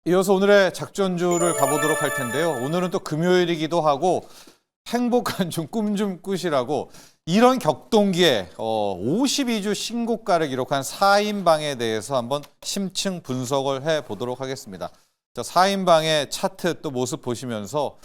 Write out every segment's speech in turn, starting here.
이어서 오늘의 작전주를 가보도록 할 텐데요. 오늘은 또 금요일이기도 하고 행복한 좀 꿈 좀 꾸시라고 이런 격동기에 52주 신고가를 기록한 4인방에 대해서 한번 심층 분석을 해보도록 하겠습니다. 자, 4인방의 차트 또 모습 보시면서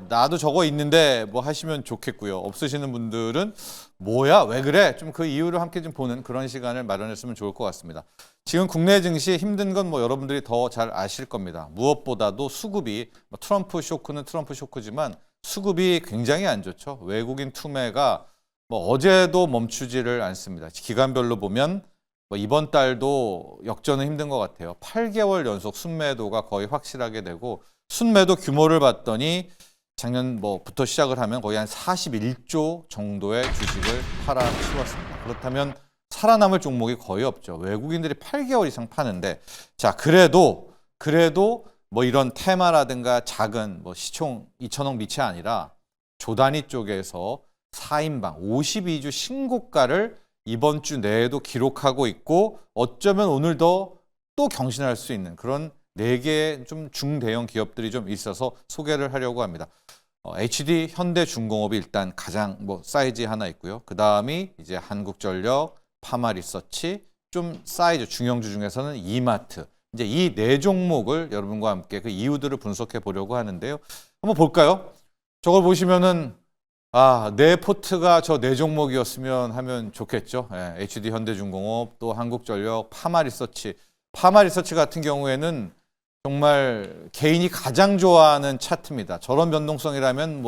나도 저거 있는데 뭐 하시면 좋겠고요. 없으시는 분들은 뭐야 왜 그래 좀 그 이유를 함께 좀 보는 그런 시간을 마련했으면 좋을 것 같습니다. 지금 국내 증시 힘든 건 뭐 여러분들이 더 잘 아실 겁니다. 무엇보다도 수급이 트럼프 쇼크는 트럼프 쇼크지만 수급이 굉장히 안 좋죠. 외국인 투매가 뭐 어제도 멈추지를 않습니다. 기간별로 보면 뭐 이번 달도 역전은 힘든 것 같아요. 8개월 연속 순매도가 거의 확실하게 되고 순매도 규모를 봤더니 작년 뭐부터 시작을 하면 거의 한 41조 정도의 주식을 팔아치웠습니다. 그렇다면 살아남을 종목이 거의 없죠. 외국인들이 8개월 이상 파는데 자 그래도 뭐 이런 테마라든가 작은 뭐 시총 2천억 미치 아니라 조단위 쪽에서 4인방 52주 신고가를 이번 주 내에도 기록하고 있고 어쩌면 오늘도 또 경신할 수 있는 그런 4개의 좀 중대형 기업들이 좀 있어서 소개를 하려고 합니다. HD 현대중공업이 일단 가장 뭐 사이즈 하나 있고요. 그 다음이 이제 한국전력, 파마리서치, 좀 사이즈 중형주 중에서는 이마트. 이제 이 4종목을 여러분과 함께 그 이유들을 분석해 보려고 하는데요. 한번 볼까요? 저걸 보시면은 내 포트가 저 4종목이었으면 하면 좋겠죠. HD 현대중공업, 또 한국전력, 파마리서치. 파마리서치 같은 경우에는 정말 개인이 가장 좋아하는 차트입니다. 저런 변동성이라면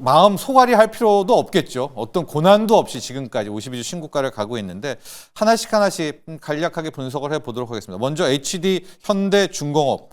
마음 소갈이 할 필요도 없겠죠. 어떤 고난도 없이 지금까지 52주 신고가를 가고 있는데 하나씩 간략하게 분석을 해보도록 하겠습니다. 먼저 HD 현대중공업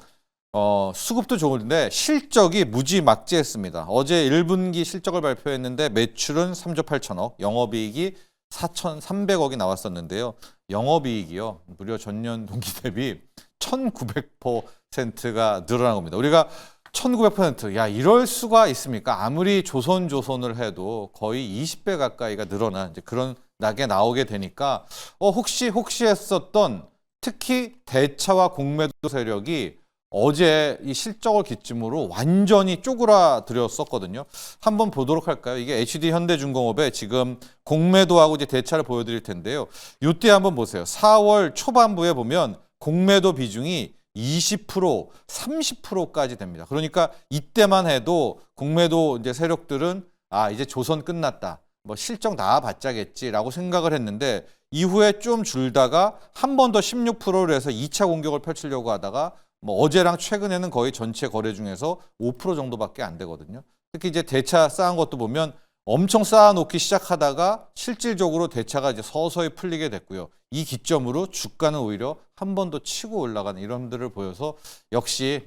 수급도 좋은데 실적이 무지막지했습니다. 어제 1분기 실적을 발표했는데 매출은 3조 8천억, 영업이익이 4,300억이 나왔었는데요. 영업이익이요. 무려 전년 동기 대비 1,900%가 늘어난 겁니다. 우리가 1,900%, 야 이럴 수가 있습니까? 아무리 조선을 해도 거의 20배 가까이가 늘어난 이제 그런 낙에 나오게 되니까 혹시 했었던 특히 대차와 공매도 세력이 어제 이 실적을 기점으로 완전히 쪼그라들었었거든요. 한번 보도록 할까요? 이게 HD 현대중공업의 지금 공매도하고 이제 대차를 보여드릴 텐데요. 이때 한번 보세요. 4월 초반부에 보면 공매도 비중이 20%, 30%까지 됩니다. 그러니까 이때만 해도 공매도 이제 세력들은 이제 조선 끝났다. 뭐 실적 나와봤자겠지라고 생각을 했는데 이후에 좀 줄다가 한 번 더 16%를 해서 2차 공격을 펼치려고 하다가 뭐 어제랑 최근에는 거의 전체 거래 중에서 5% 정도밖에 안 되거든요. 특히 이제 대차 쌓은 것도 보면 엄청 쌓아놓기 시작하다가 실질적으로 대차가 이제 서서히 풀리게 됐고요. 이 기점으로 주가는 오히려 한 번 더 치고 올라가는 이런 들을 보여서 역시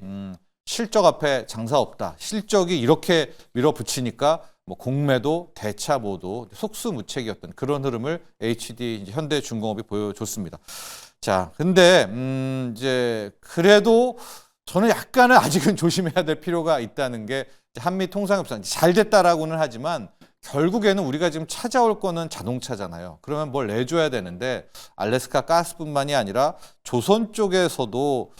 실적 앞에 장사 없다. 실적이 이렇게 밀어붙이니까 뭐 공매도 대차 모두 속수무책이었던 그런 흐름을 HD 현대중공업이 보여줬습니다. 자, 근데 이제 그래도 저는 약간은 아직은 조심해야 될 필요가 있다는 게 한미 통상협상 잘 됐다라고는 하지만 결국에는 우리가 지금 찾아올 거는 자동차잖아요. 그러면 뭘 내줘야 되는데 알래스카 가스뿐만이 아니라 조선 쪽에서도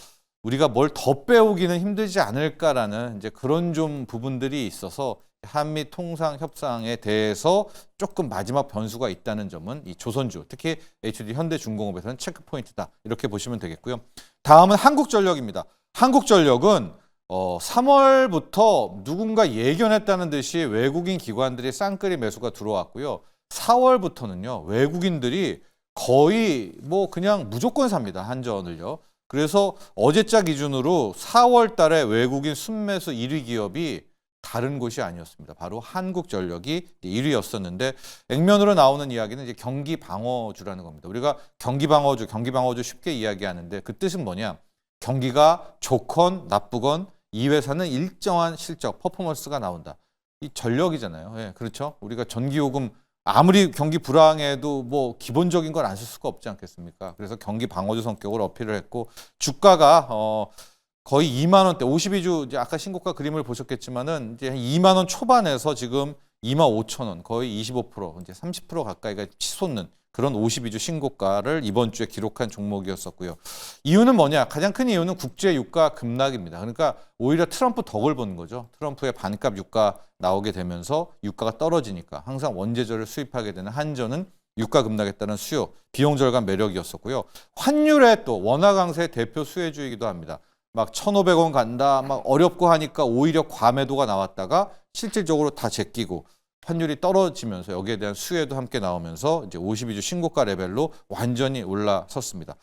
우리가 뭘 더 빼오기는 힘들지 않을까라는 이제 그런 좀 부분들이 있어서 한미 통상 협상에 대해서 조금 마지막 변수가 있다는 점은 이 조선주, 특히 HD 현대중공업에서는 체크 포인트다. 이렇게 보시면 되겠고요. 다음은 한국전력입니다. 한국전력은 3월부터 누군가 예견했다는 듯이 외국인 기관들이 쌍끌이 매수가 들어왔고요. 4월부터는요. 외국인들이 거의 뭐 그냥 무조건 삽니다. 한전을요. 그래서 어제자 기준으로 4월 달에 외국인 순매수 1위 기업이 다른 곳이 아니었습니다. 바로 한국전력이 1위였었는데 액면으로 나오는 이야기는 이제 경기방어주라는 겁니다. 우리가 경기방어주 쉽게 이야기하는데 그 뜻은 뭐냐? 경기가 좋건 나쁘건 이 회사는 일정한 실적, 퍼포먼스가 나온다. 이 전력이잖아요. 예, 그렇죠? 우리가 전기요금 아무리 경기 불황해도 뭐 기본적인 걸 안 쓸 수가 없지 않겠습니까? 그래서 경기 방어주 성격을 어필을 했고 주가가 거의 2만 원대, 52주 이제 아까 신고가 그림을 보셨겠지만은 이제 2만 원 초반에서 지금 2만 5천 원, 거의 25%, 이제 30% 가까이가 치솟는 그런 52주 신고가를 이번 주에 기록한 종목이었었고요. 이유는 뭐냐? 가장 큰 이유는 국제 유가 급락입니다. 그러니까 오히려 트럼프 덕을 보는 거죠. 트럼프의 반값 유가 나오게 되면서 유가가 떨어지니까 항상 원재료를 수입하게 되는 한전은 유가 급락에 따른 수요, 비용 절감 매력이었었고요. 환율의 또 원화 강세의 대표 수혜주이기도 합니다. 막 1,500원 간다, 막 어렵고 하니까 오히려 과매도가 나왔다가 실질적으로 다 제끼고 환율이 떨어지면서 여기에 대한 수혜도 함께 나오면서 이제 52주 신고가 레벨로 완전히 올라섰습니다.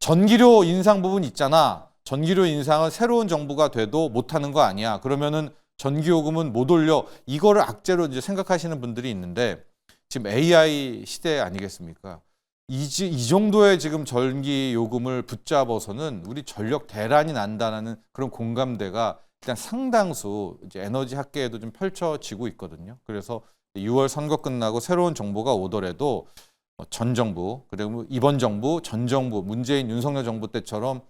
전기료 인상 부분 있잖아. 전기료 인상은 새로운 정부가 돼도 못하는 거 아니야. 그러면은 전기요금은 못 올려. 이거를 악재로 이제 생각하시는 분들이 있는데 지금 AI 시대 아니겠습니까? 이 정도의 지금 전기 요금을 붙잡아서는 우리 전력 대란이 난다는 그런 공감대가 일단 상당수 이제 에너지 학계에도 좀 펼쳐지고 있거든요. 그래서 6월 선거 끝나고 새로운 정부가 오더라도 전 정부, 그리고 이번 정부, 전 정부, 문재인, 윤석열 정부 때처럼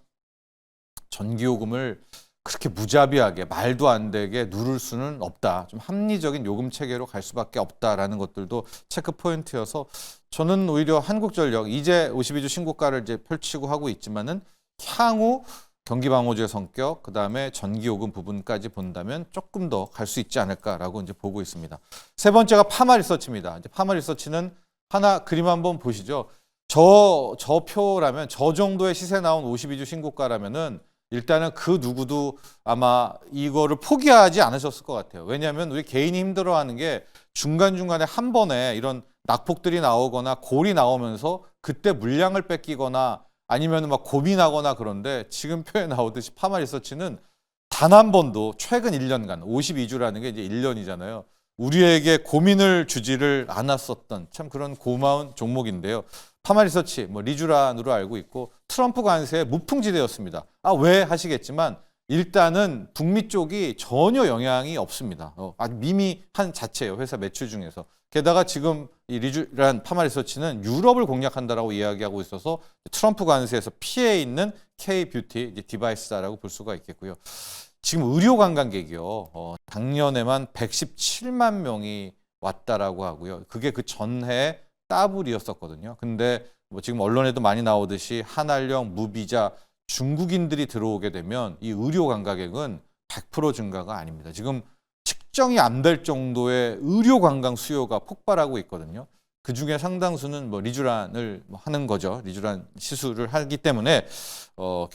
전기요금을 그렇게 무자비하게 말도 안 되게 누를 수는 없다. 좀 합리적인 요금 체계로 갈 수밖에 없다라는 것들도 체크 포인트여서 저는 오히려 한국전력 이제 52주 신고가를 이제 펼치고 하고 있지만은 향후 경기방어주의 성격, 그다음에 전기요금 부분까지 본다면 조금 더 갈 수 있지 않을까라고 이제 보고 있습니다. 세 번째가 파마 리서치입니다. 이제 파마 리서치는 하나 그림 한번 보시죠. 저 표라면 저 정도의 시세 나온 52주 신고가라면은 일단은 그 누구도 아마 이거를 포기하지 않으셨을 것 같아요. 왜냐하면 우리 개인이 힘들어하는 게 중간중간에 한 번에 이런 낙폭들이 나오거나 골이 나오면서 그때 물량을 뺏기거나 아니면 막 고민하거나 그런데 지금 표에 나오듯이 파마 리서치는 단 한 번도 최근 1년간 52주라는 게 이제 1년이잖아요. 우리에게 고민을 주지를 않았었던 참 그런 고마운 종목인데요. 파마 리서치 뭐 리쥬란으로 알고 있고 트럼프 관세의 무풍지대였습니다. 왜 하시겠지만 일단은 북미 쪽이 전혀 영향이 없습니다. 아주 미미한 자체예요. 회사 매출 중에서. 게다가 지금 이 리쥬란 파마 리서치는 유럽을 공략한다라고 이야기하고 있어서 트럼프 관세에서 피해 있는 K-뷰티 디바이스다라고 볼 수가 있겠고요. 지금 의료 관광객이요. 작년에만 117만 명이 왔다라고 하고요. 그게 그 전해 따블이었었거든요. 근데 뭐 지금 언론에도 많이 나오듯이 한알령, 무비자, 중국인들이 들어오게 되면 이 의료 관광객은 100% 증가가 아닙니다. 지금 측정이 안 될 정도의 의료 관광 수요가 폭발하고 있거든요. 그 중에 상당수는 뭐 리쥬란을 하는 거죠. 리쥬란 시술을 하기 때문에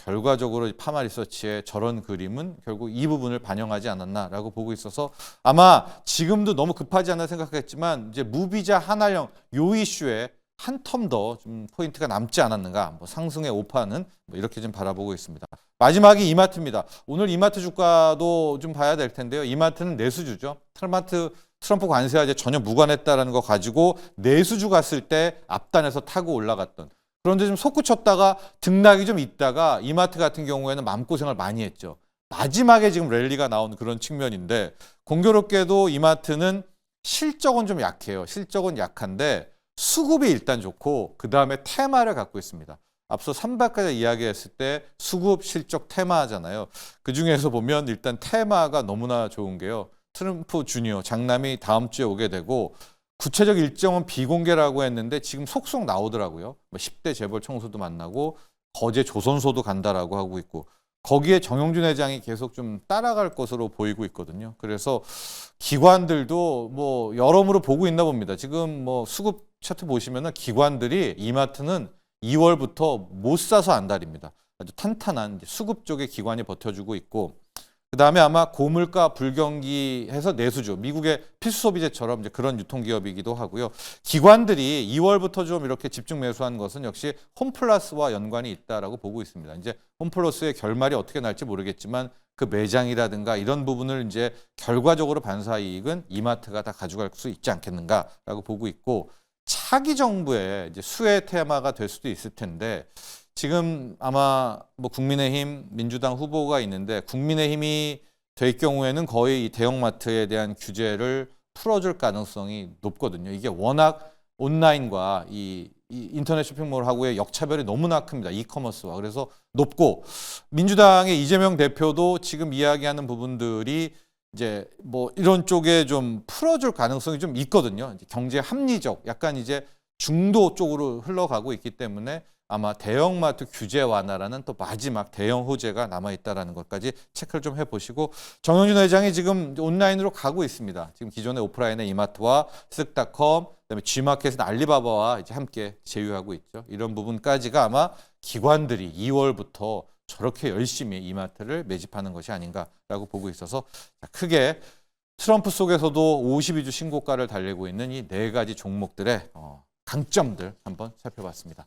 결과적으로 파마 리서치의 저런 그림은 결국 이 부분을 반영하지 않았나라고 보고 있어서 아마 지금도 너무 급하지 않나 생각했지만 이제 무비자 한알령 요 이슈에 한 텀 더 좀 포인트가 남지 않았는가, 뭐 상승의 오파는 뭐 이렇게 좀 바라보고 있습니다. 마지막이 이마트입니다. 오늘 이마트 주가도 좀 봐야 될 텐데요. 이마트는 내수주죠. 트럼프 관세와 이제 전혀 무관했다라는 거 가지고 내수주 갔을 때 앞단에서 타고 올라갔던. 그런데 좀 솟구쳤다가 등락이 좀 있다가 이마트 같은 경우에는 마음고생을 많이 했죠. 마지막에 지금 랠리가 나온 그런 측면인데 공교롭게도 이마트는 실적은 좀 약해요. 실적은 약한데 수급이 일단 좋고 그 다음에 테마를 갖고 있습니다. 앞서 3박까지 이야기했을 때 수급, 실적, 테마잖아요. 그중에서 보면 일단 테마가 너무나 좋은 게요. 트럼프 주니어 장남이 다음 주에 오게 되고 구체적 일정은 비공개라고 했는데 지금 속속 나오더라고요. 10대 재벌 총수도 만나고 거제 조선소도 간다라고 하고 있고 거기에 정용준 회장이 계속 좀 따라갈 것으로 보이고 있거든요. 그래서 기관들도 뭐 여러모로 보고 있나 봅니다. 지금 뭐 수급 차트 보시면은 기관들이 이마트는 2월부터 못 사서 안달입니다. 아주 탄탄한 수급 쪽의 기관이 버텨주고 있고 그다음에 아마 고물가 불경기해서 내수주, 미국의 필수 소비재처럼 이제 그런 유통기업이기도 하고요. 기관들이 2월부터 좀 이렇게 집중 매수한 것은 역시 홈플러스와 연관이 있다라고 보고 있습니다. 이제 홈플러스의 결말이 어떻게 날지 모르겠지만 그 매장이라든가 이런 부분을 이제 결과적으로 반사 이익은 이마트가 다 가져갈 수 있지 않겠는가라고 보고 있고 차기 정부의 이제 수혜 테마가 될 수도 있을 텐데. 지금 아마 뭐 국민의힘, 민주당 후보가 있는데 국민의힘이 될 경우에는 거의 이 대형마트에 대한 규제를 풀어줄 가능성이 높거든요. 이게 워낙 온라인과 이 인터넷 쇼핑몰하고의 역차별이 너무나 큽니다. 이커머스와. 그래서 높고 민주당의 이재명 대표도 지금 이야기하는 부분들이 이제 뭐 이런 쪽에 좀 풀어줄 가능성이 좀 있거든요. 경제 합리적, 약간 이제 중도 쪽으로 흘러가고 있기 때문에 아마 대형마트 규제 완화라는 또 마지막 대형 호재가 남아있다는 것까지 체크를 좀 해보시고 정영진 회장이 지금 온라인으로 가고 있습니다. 지금 기존의 오프라인의 이마트와 쓱닷컴, 그다음에 G마켓은 알리바바와 이제 함께 제휴하고 있죠. 이런 부분까지가 아마 기관들이 2월부터 저렇게 열심히 이마트를 매집하는 것이 아닌가라고 보고 있어서 크게 트럼프 속에서도 52주 신고가를 달리고 있는 이 네 가지 종목들의 강점들 한번 살펴봤습니다.